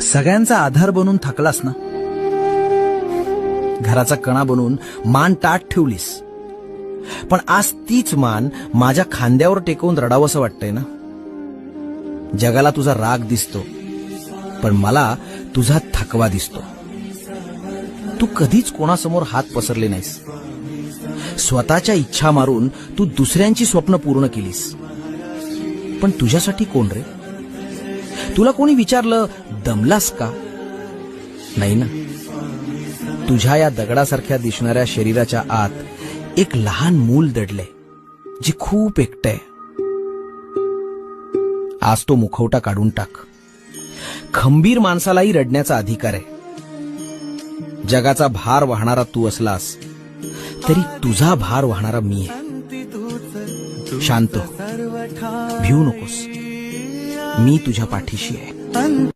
सगळ्यांचा आधार बनून थकलास ना, घराचा कणा बनून मान ताठ ठेवलीस, पण आज तीच मान माझ्या खांद्यावर टेकवून रडावंसं वाटतंय ना. जगाला तुझा राग दिसतो, पण मला तुझा थकवा दिसतो. तू कधीच कोणासमोर हात पसरले नाहीस. स्वतःच्या इच्छा मारून तू दुसऱ्यांची स्वप्न पूर्ण केलीस. पण तुझ्यासाठी कोण रे? तुला कोणी विचारलं दमलास का? नाही ना. तुझ्या या दगडासारख्या दिसणाऱ्या शरीराच्या आत एक लहान मूल दडलंय, जे खूप एकटंय. आज तो मुखवटा काढून टाक. खंबीर माणसालाही रडण्याचा अधिकार आहे. जगाचा भार वाहणारा तू असलास तरी तुझा भार वाहणारा मी आहे. शांत हो, भिवू नकोस. मी तुझ्या पाठीशी आहे.